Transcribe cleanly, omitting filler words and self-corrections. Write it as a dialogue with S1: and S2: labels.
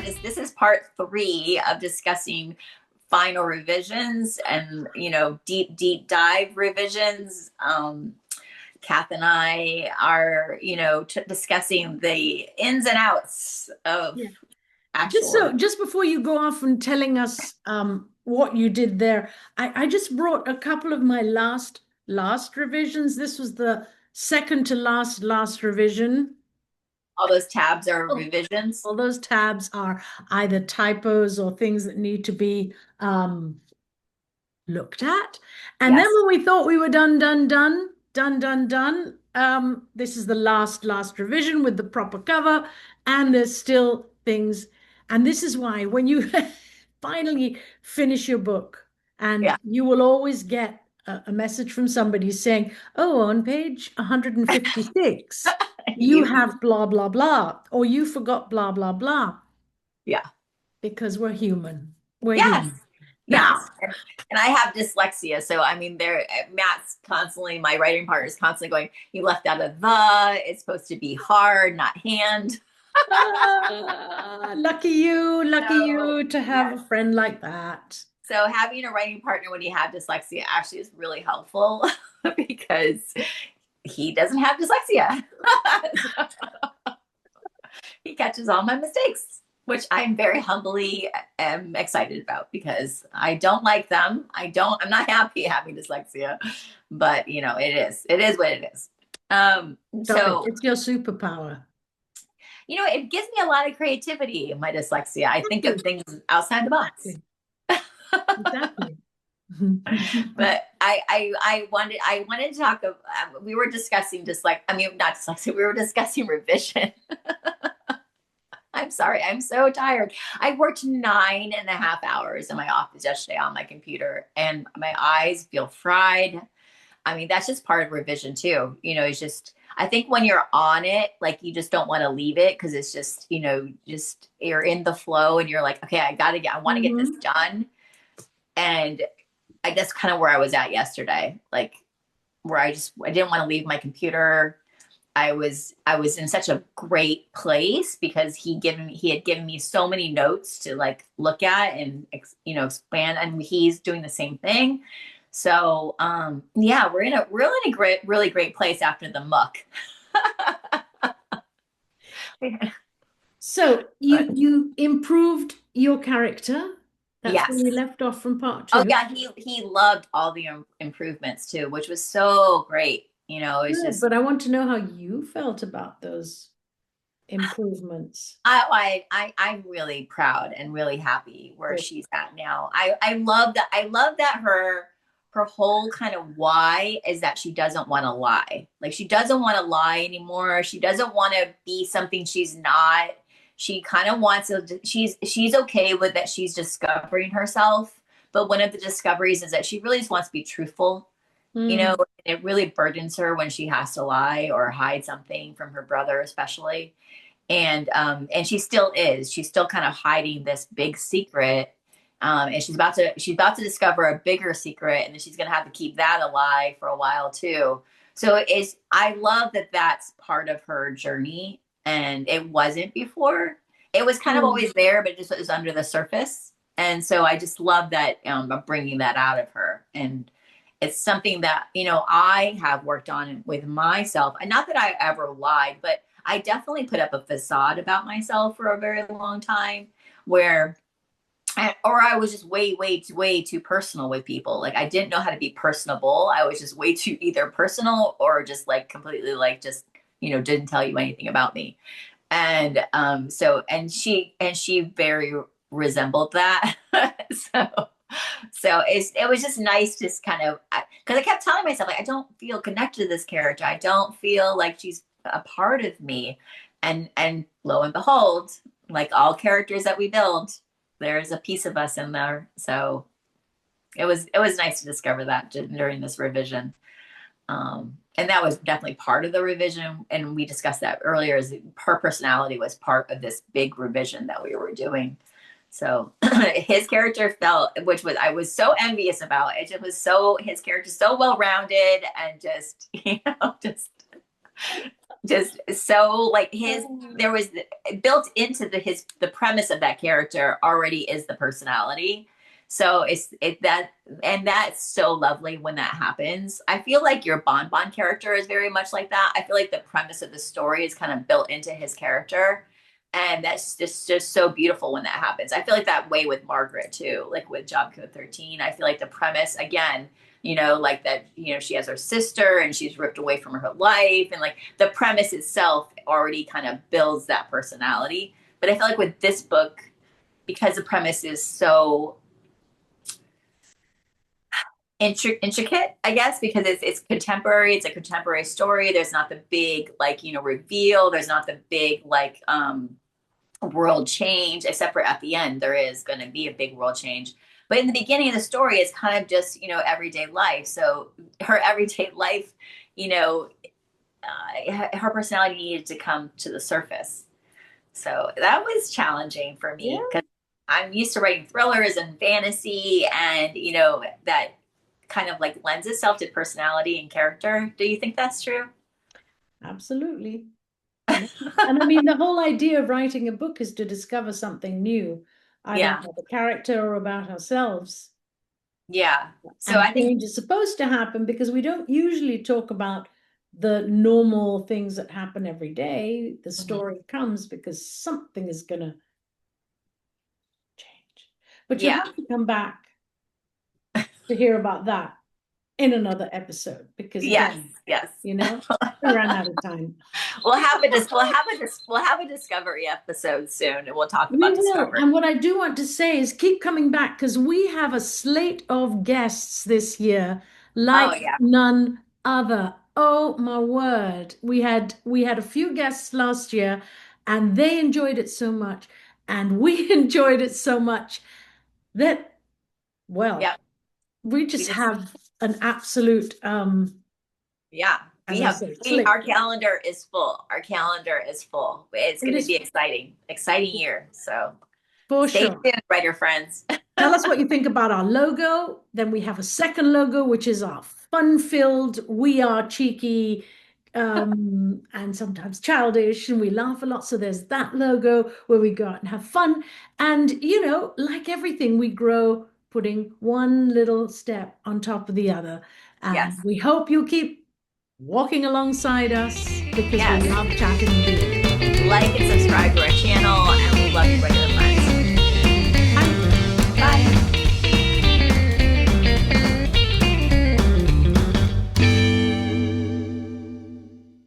S1: this is part 3 of discussing final revisions and, deep dive revisions. Kath and I are, discussing the ins and outs of actual.
S2: Just before you go off and telling us what you did there, I just brought a couple of my last revisions. This was the second to last revision.
S1: All those tabs are
S2: Oh,
S1: revisions.
S2: all those tabs are either typos or things that need to be looked at. And then
S1: Yes.
S2: when we thought we were done, this is the last revision with the proper cover, and there's still things. And this is why when you finally finish your book, and
S1: Yeah.
S2: you will always get a message from somebody saying, oh, on page 156, you
S1: You.
S2: have blah, blah, blah, or you forgot blah, blah, blah,
S1: Yeah.
S2: because we're human. We're
S1: Yes.
S2: human. Now,
S1: Yes. And I have dyslexia. So, I mean, Matt's constantly, my writing partner is constantly going, you left out a the, it's supposed to be hard, not hand.
S2: lucky
S1: So,
S2: you to have
S1: yes.
S2: a friend like that.
S1: So having a writing partner when you have dyslexia actually is really helpful because he doesn't have dyslexia. So he catches all my mistakes, which I'm very humbly am excited about because I don't like them. I'm not happy having dyslexia, but it is what it is.
S2: Stop it.
S1: So,
S2: It's your superpower.
S1: it gives me a lot of creativity, my dyslexia. I think of things outside the box.
S2: Exactly. Exactly.
S1: But I wanted to talk of we were discussing not dyslexia, we were discussing revision. I'm sorry, I'm so tired. I worked 9.5 hours in my office yesterday on my computer and my eyes feel fried. I mean, that's just part of revision too. It's just, I think when you're on it, like you just don't want to leave it because it's just, just you're in the flow and you're like, okay, I want to get this
S2: Mhm.
S1: done. And I guess kind of where I was at yesterday, like where I didn't want to leave my computer. I was in such a great place because he had given me so many notes to like look at and expand, and he's doing the same thing. So yeah, we're in a really great place after the muck.
S2: So
S1: But
S2: you improved your character. That's where
S1: yes.
S2: we left off from part
S1: Oh
S2: two.
S1: yeah, he loved all the improvements too, which was so great. It's
S2: Good,
S1: just
S2: but I want to know how you felt about those improvements.
S1: I'm really proud and really happy where
S2: Good.
S1: she's at now. I love that. I love that her whole kind of why is that she doesn't want to lie. Like she doesn't want to lie anymore. She doesn't want to be something she's not. She kind of wants to. She's okay with that. She's discovering herself. But one of the discoveries is that she really just wants to be truthful.
S2: Mm.
S1: It really burdens her when she has to lie or hide something from her brother, especially, and she still is. She's still kind of hiding this big secret, and she's about to discover a bigger secret, and then she's gonna have to keep that alive for a while too. So it's I love that that's part of her journey, and it wasn't before. It was kind of
S2: Mm.
S1: always there, but it just was under the surface. And so I just love that bringing that out of her, and it's something that I have worked on with myself. And not that I ever lied, but I definitely put up a facade about myself for a very long time where or I was just way too personal with people. Like I didn't know how to be personable. I was just way too either personal or just like completely like just didn't tell you anything about me. And she very resembled that. so it was just nice, just kind of because I kept telling myself like I don't feel connected to this character. I don't feel like she's a part of me. And lo and behold, like all characters that we build, there's a piece of us in there. So it was nice to discover that during this revision. And that was definitely part of the revision. And we discussed that earlier, is her personality was part of this big revision that we were doing. So his character felt, which was I was so envious about. It just was so his character so well rounded and just just just so like his there was built into the premise of that character already is the personality. So that's so lovely when that happens. I feel like your Bon character is very much like that. I feel like the premise of the story is kind of built into his character. And that's just so beautiful when that happens. I feel like that way with Margaret too, like with Job Code 13. I feel like the premise again, like that, she has her sister and she's ripped away from her life. And like the premise itself already kind of builds that personality. But I feel like with this book, because the premise is so intricate, I guess, because it's contemporary. It's a contemporary story. There's not the big like reveal. There's not the big like world change, except for at the end there is going to be a big world change. But in the beginning of the story, it's kind of just everyday life. So her everyday life, her personality needed to come to the surface. So that was challenging for me because I'm used to writing thrillers and fantasy, and that kind of like lends itself to personality and character. Do you think that's true?
S2: Absolutely. And I mean, the whole idea of writing a book is to discover something new, either about the character or about ourselves.
S1: Yeah. So
S2: and
S1: I think
S2: change is supposed to happen because we don't usually talk about the normal things that happen every day. The story comes because something is going to change. But you have to come back to hear about that in another episode because again,
S1: yes.
S2: we ran out of time.
S1: We'll have a discovery episode soon, and we'll talk about discovery.
S2: And what I do want to say is keep coming back because we have a slate of guests this year like none other. Oh my word. We had a few guests last year and they enjoyed it so much and we enjoyed it so much that we just have an absolute
S1: our calendar is full. Our calendar is full. It's going to be exciting year. So stay tuned, writer friends.
S2: Tell us what you think about our logo. Then we have a second logo, which is our fun-filled, we are cheeky, and sometimes childish, and we laugh a lot. So there's that logo where we go out and have fun. And, like everything, we grow putting one little step on top of the other. And we hope you'll keep walking alongside us because we love chatting with you.
S1: Like and subscribe to our channel, and we love you.